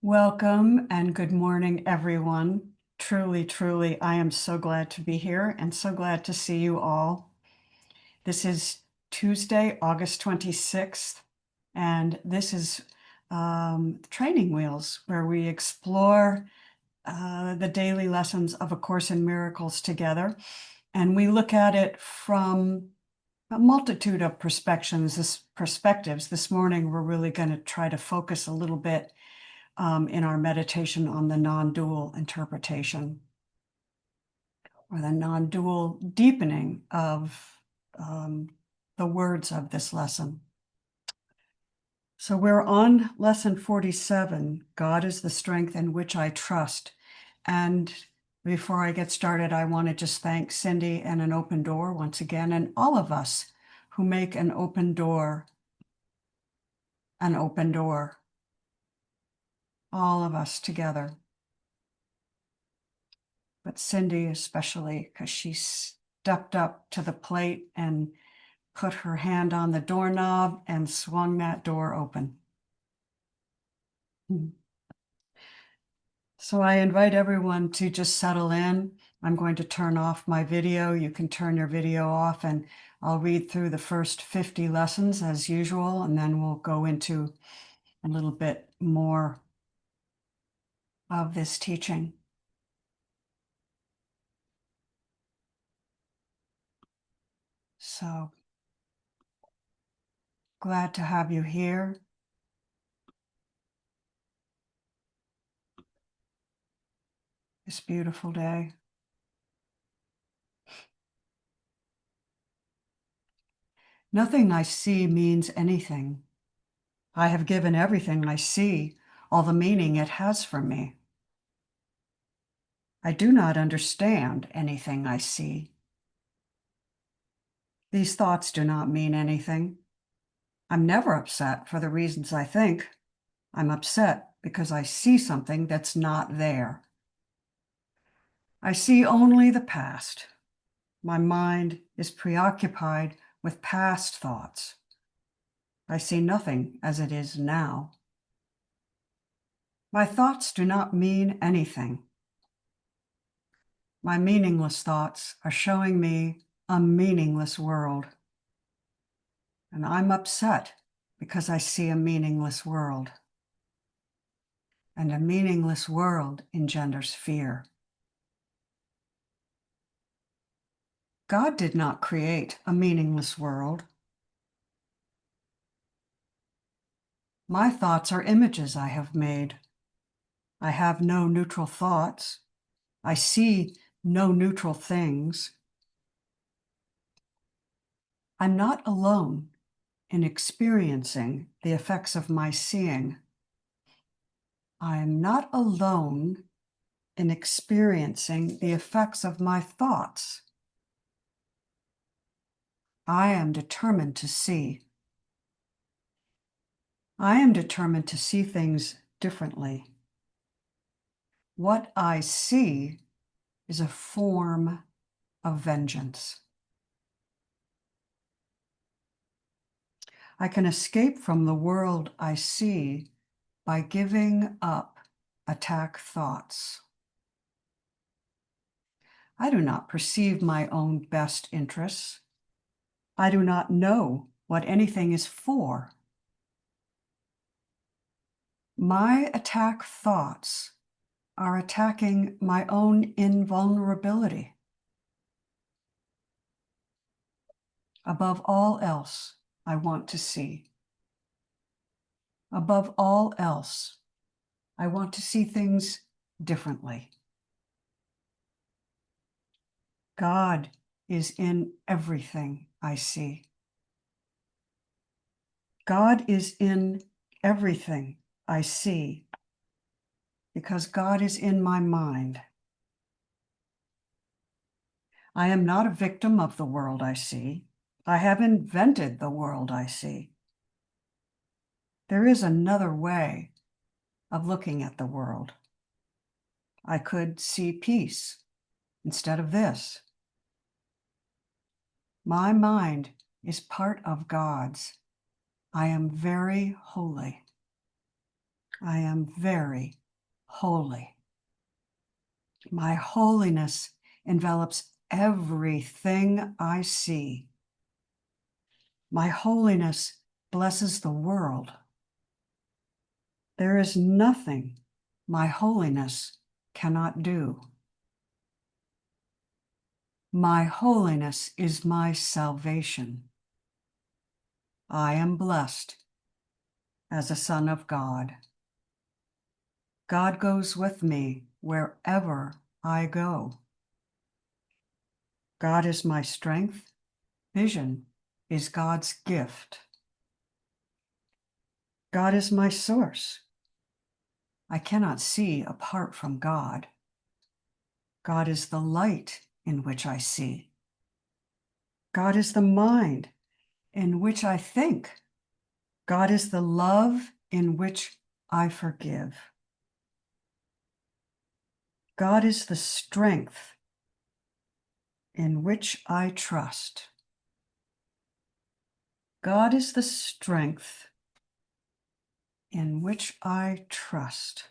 Welcome and good morning, everyone. Truly, truly, I am so glad to be here and so glad to see you all. This is Tuesday, August 26th, and this is Training Wheels, where we explore the daily lessons of A Course in Miracles together. And we look at it from a multitude of perspectives. This morning, we're really going to try to focus a little bit in our meditation on the non-dual interpretation, or the non-dual deepening of the words of this lesson. So we're on lesson 47, God is the strength in which I trust. And before I get started, I want to just thank Cindy and An Open Door once again, and all of us who make an open door, all of us together. But Cindy especially, because she stepped up to the plate and put her hand on the doorknob and swung that door open. So I invite everyone to just settle in. I'm going to turn off my video. You can turn your video off, and I'll read through the first 50 lessons as usual, and then we'll go into a little bit more of this teaching. So glad to have you here. This beautiful day. Nothing I see means anything. I have given everything I see all the meaning it has for me. I do not understand anything I see. These thoughts do not mean anything. I'm never upset for the reasons I think. I'm upset because I see something that's not there. I see only the past. My mind is preoccupied with past thoughts. I see nothing as it is now. My thoughts do not mean anything. My meaningless thoughts are showing me a meaningless world. And I'm upset because I see a meaningless world. And a meaningless world engenders fear. God did not create a meaningless world. My thoughts are images I have made. I have no neutral thoughts. I see no neutral things. I'm not alone in experiencing the effects of my seeing. I am not alone in experiencing the effects of my thoughts. I am determined to see. I am determined to see things differently. What I see is a form of vengeance. I can escape from the world I see by giving up attack thoughts. I do not perceive my own best interests. I do not know what anything is for. My attack thoughts are attacking my own invulnerability. Above all else, I want to see. Above all else, I want to see things differently. God is in everything I see. God is in everything I see because God is in my mind. I am not a victim of the world I see. I have invented the world I see. There is another way of looking at the world. I could see peace instead of this. My mind is part of God's. I am very holy. I am very holy. My holiness envelops everything I see. My holiness blesses the world. There is nothing my holiness cannot do. My holiness is my salvation. I am blessed as a son of God. God goes with me wherever I go. God is my strength. Vision is God's gift. God is my source. I cannot see apart from God. God is the light in which I see. God is the mind in which I think. God is the love in which I forgive. God is the strength in which I trust. God is the strength in which I trust.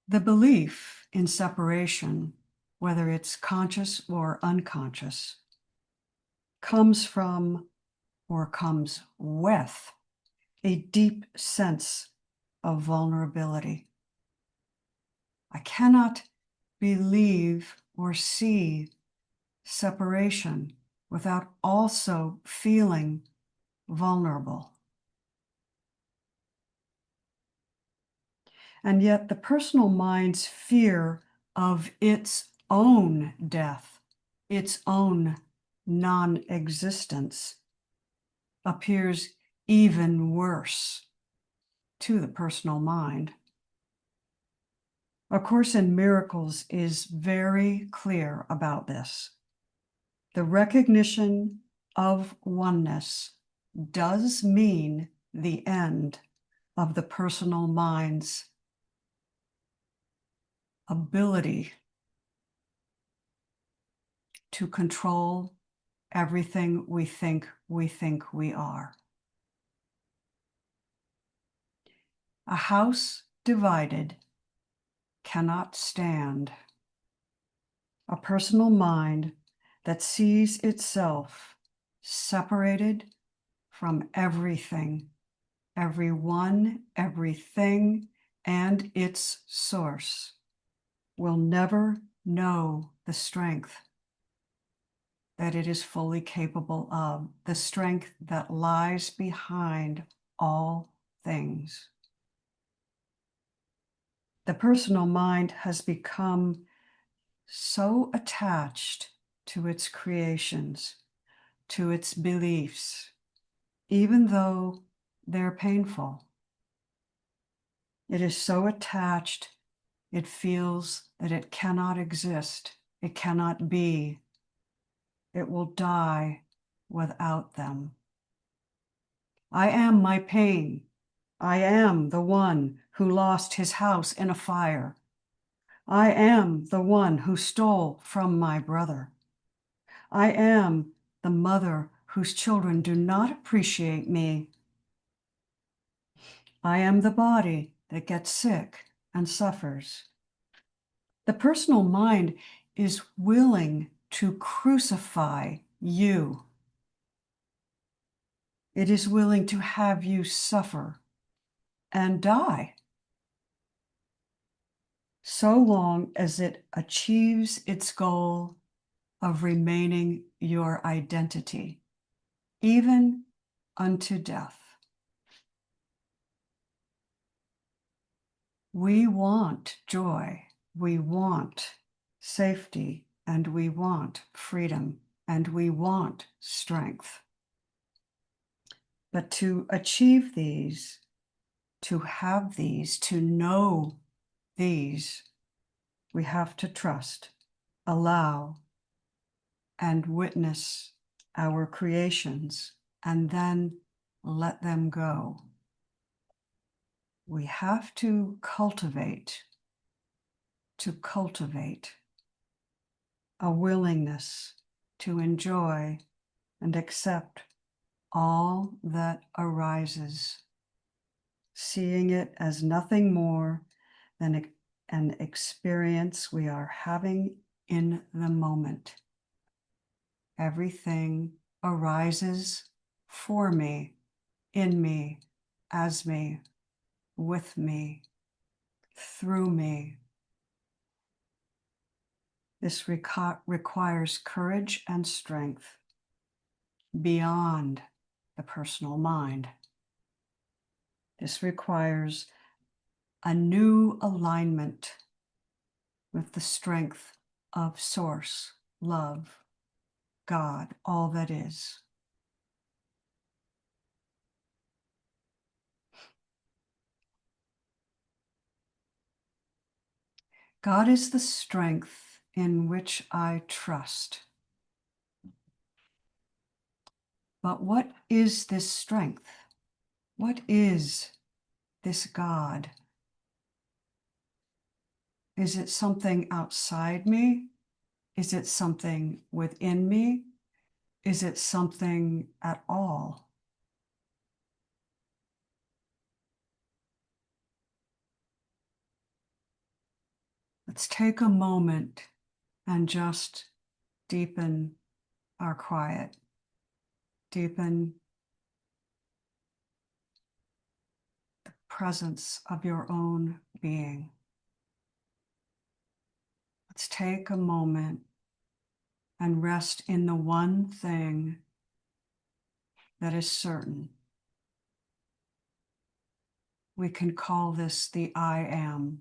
The belief in separation, whether it's conscious or unconscious, comes from or comes with a deep sense of vulnerability. I cannot believe or see separation without also feeling vulnerable. And yet the personal mind's fear of its own death, its own non-existence, appears even worse to the personal mind. A Course in Miracles is very clear about this. The recognition of oneness does mean the end of the personal mind's ability to control everything we think we are. A house divided cannot stand. A personal mind that sees itself separated from everything, everyone, everything, and its source will never know the strength that it is fully capable of, the strength that lies behind all things. The personal mind has become so attached to its creations, to its beliefs, even though they're painful. It is so attached, it feels that it cannot exist, it cannot be, it will die without them. I am my pain. I am the one who lost his house in a fire. I am the one who stole from my brother. I am the mother whose children do not appreciate me. I am the body that gets sick and suffers. The personal mind is willing to crucify you. It is willing to have you suffer and die, so long as it achieves its goal of remaining your identity, even unto death. We want joy, we want safety, and we want freedom, and we want strength. But to achieve these, to have these, to know these, we have to trust, allow, and witness our creations, and then let them go. We have to cultivate a willingness to enjoy and accept all that arises, seeing it as nothing more than an experience we are having in the moment. Everything arises for me, in me, as me, with me, through me. This requires courage and strength beyond the personal mind. This requires a new alignment with the strength of Source, love, God, all that is. God is the strength in which I trust. But what is this strength? What is this God? Is it something outside me? Is it something within me? Is it something at all? Let's take a moment and just deepen our quiet, deepen the presence of your own being. Let's take a moment and rest in the one thing that is certain. We can call this the I am.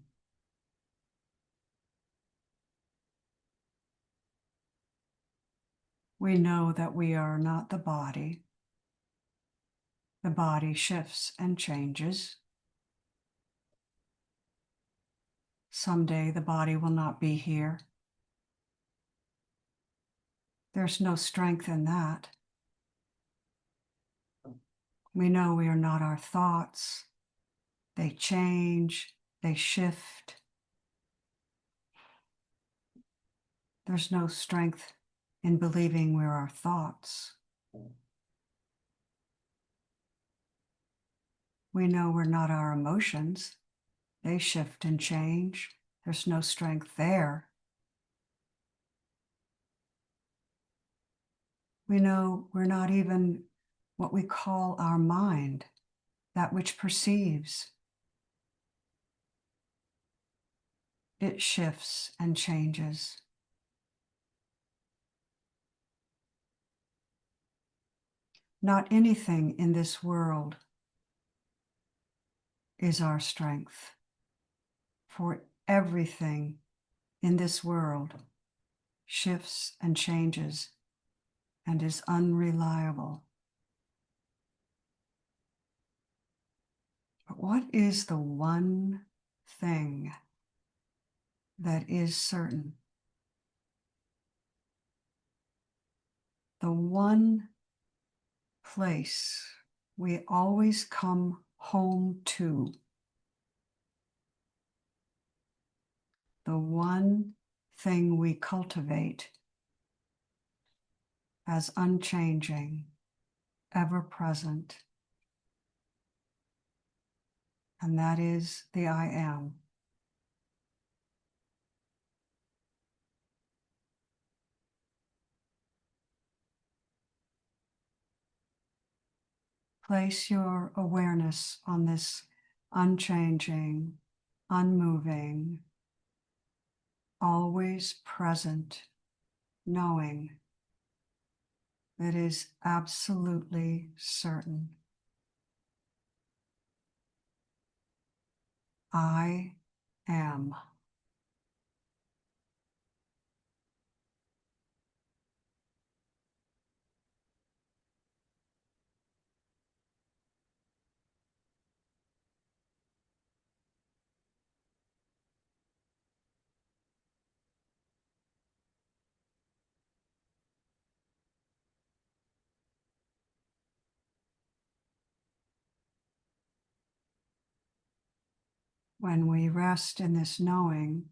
We know that we are not the body. The body shifts and changes. Someday the body will not be here. There's no strength in that. We know we are not our thoughts. They change, they shift. There's no strength in believing we're our thoughts. We know we're not our emotions. They shift and change. There's no strength there. We know we're not even what we call our mind, that which perceives. It shifts and changes. Not anything in this world is our strength, for everything in this world shifts and changes and is unreliable. But what is the one thing that is certain? The one place we always come home to. The one thing we cultivate as unchanging, ever present, and that is the I am. Place your awareness on this unchanging, unmoving, always present, knowing that is absolutely certain. I am. When we rest in this knowing,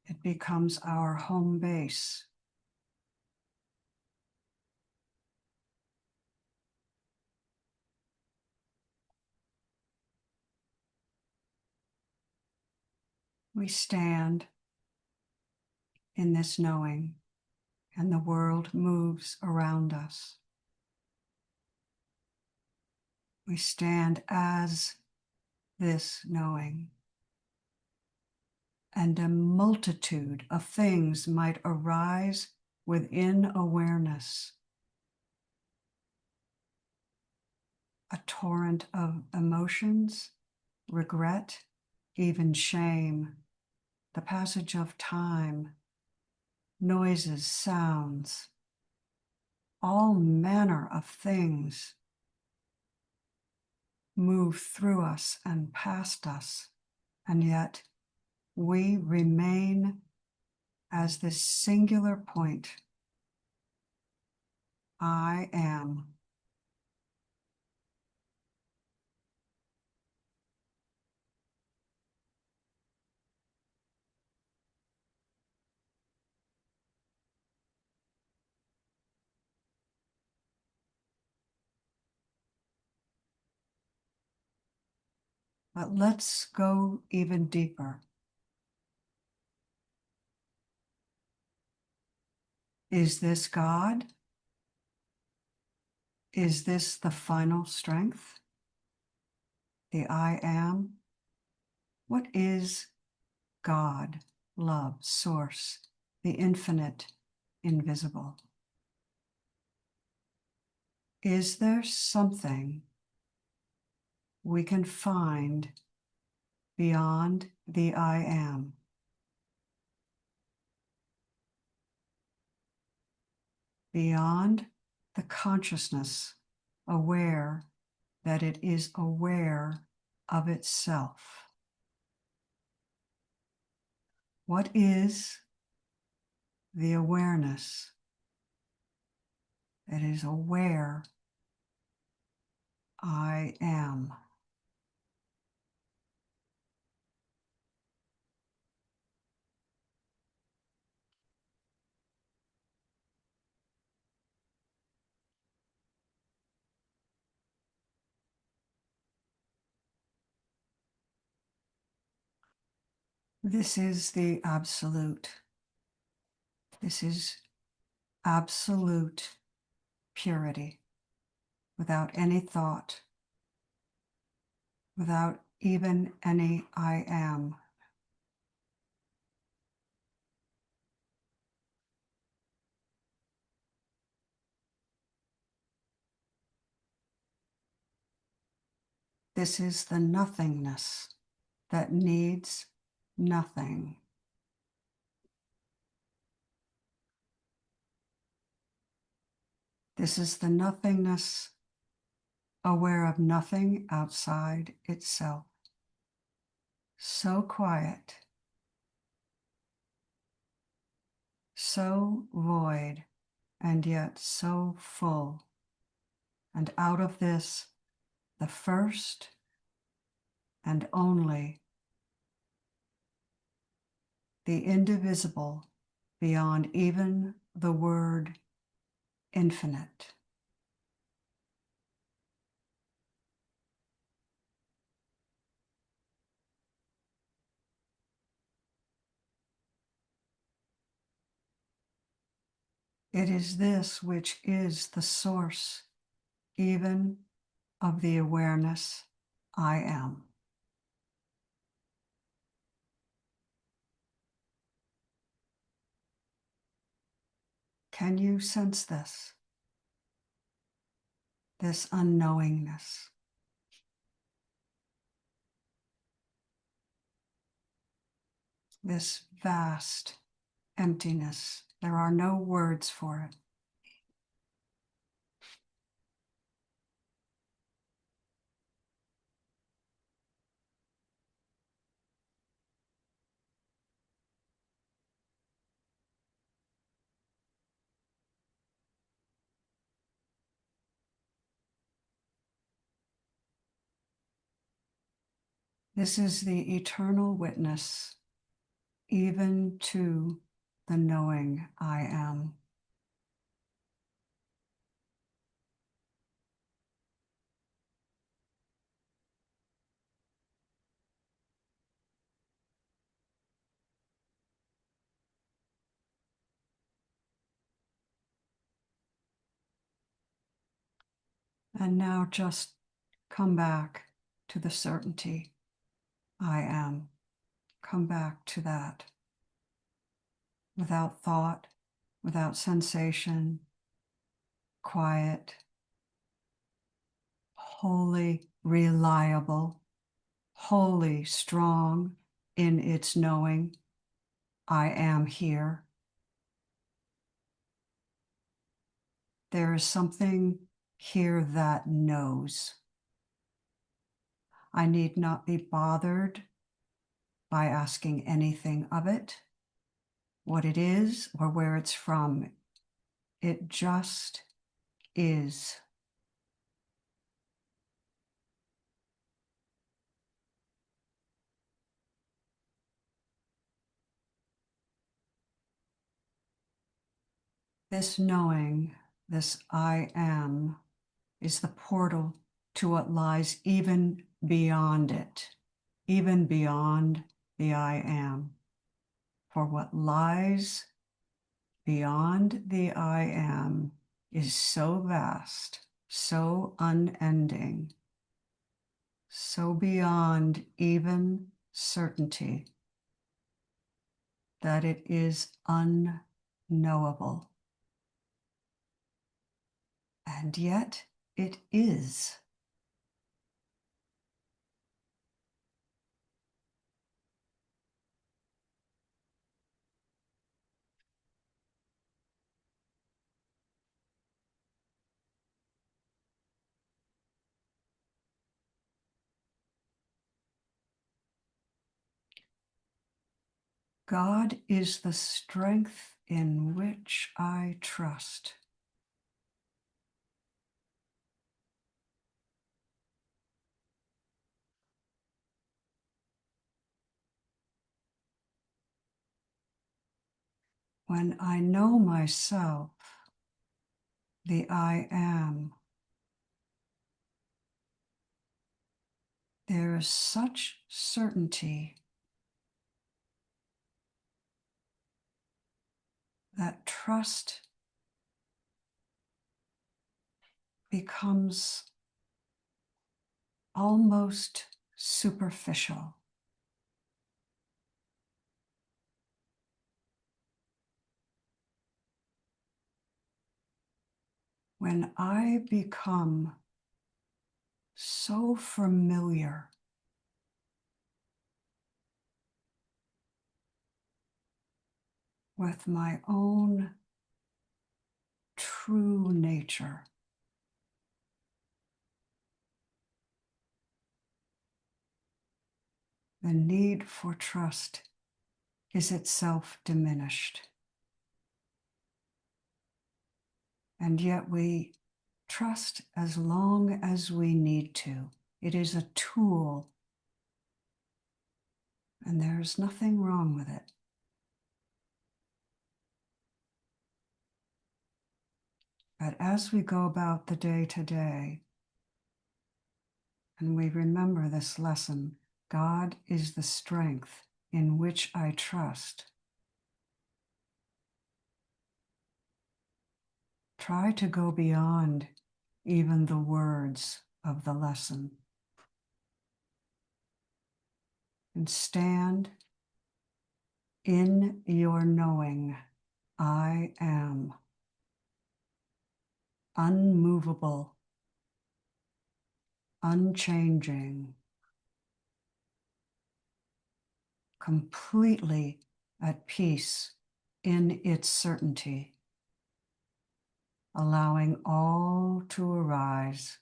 it becomes our home base. We stand in this knowing, and the world moves around us. We stand as this knowing, and a multitude of things might arise within awareness. A torrent of emotions, regret, even shame, the passage of time, noises, sounds, all manner of things move through us and past us, and yet we remain as this singular point. I am. But let's go even deeper. Is this God? Is this the final strength? The I am? What is God, love, source, the infinite, invisible? Is there something we can find beyond the I am? Beyond the consciousness, aware that it is aware of itself. What is the awareness that is aware I am? This is the absolute. This is absolute purity, without any thought, without even any I am. This is the nothingness that needs nothing. This is the nothingness aware of nothing outside itself. So quiet, so void, and yet so full. And out of this, the first and only, the indivisible beyond even the word infinite. It is this which is the source even of the awareness I am. Can you sense this? This unknowingness. This vast emptiness. There are no words for it. This is the eternal witness, even to the knowing I am. And now just come back to the certainty, I am. Come back to that without thought, without sensation, quiet, wholly reliable, wholly strong in its knowing, I am here. There is something here that knows. I need not be bothered by asking anything of it, what it is or where it's from. It just is. This knowing, this I am, is the portal to what lies even beyond it, even beyond the I am. For what lies beyond the I am is so vast, so unending, so beyond even certainty that it is unknowable. And yet it is. God is the strength in which I trust. When I know myself, the I am, there is such certainty that trust becomes almost superficial. When I become so familiar with my own true nature, the need for trust is itself diminished. And yet we trust as long as we need to. It is a tool, and there's nothing wrong with it. But as we go about the day to day, and we remember this lesson, God is the strength in which I trust. Try to go beyond even the words of the lesson and stand in your knowing, I am unmovable, unchanging, completely at peace in its certainty, allowing all to arise.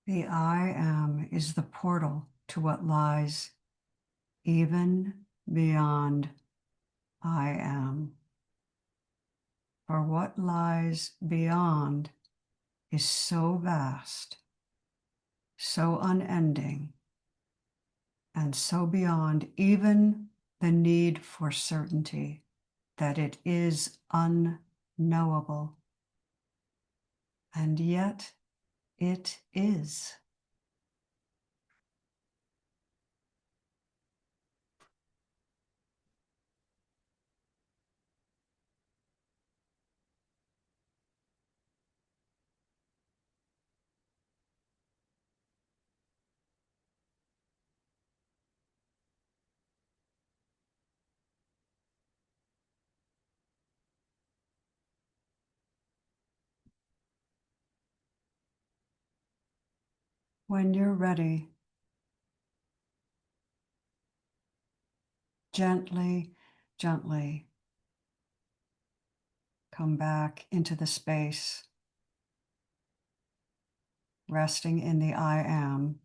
The I am is the portal to what lies even beyond I am. For what lies beyond is so vast, so unending, and so beyond even the need for certainty that it is unknowable. And yet it is. When you're ready, gently, gently come back into the space, resting in the I am,